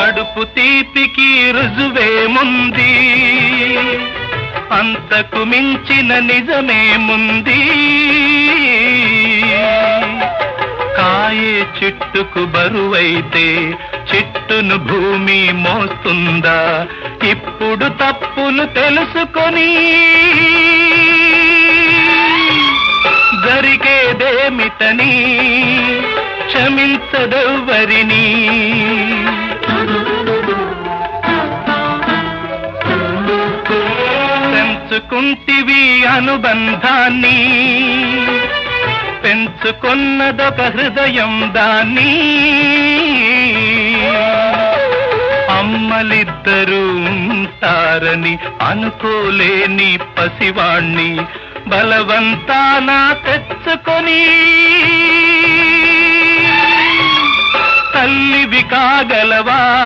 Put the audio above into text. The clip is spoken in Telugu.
కడుపు తీపికి రుజువేముంది, అంతకు మించిన నిజమేముంది. కాయే చెట్టుకు బరువైతే చెట్టును భూమి మోస్తుందా? ఇప్పుడు తప్పులు తెలుసుకొని జరిగేదేమిటని క్షమించదెవ్వరిని. పెంచుకుంటివి అనుబంధాన్ని, పెంచుకున్నదొక హృదయం దాన్ని. అమ్మలిద్దరూ ఉంటారని అనుకోలేని పసివాణ్ణి బలవంతాన తెచ్చుకొని తల్లివి కాగలవా?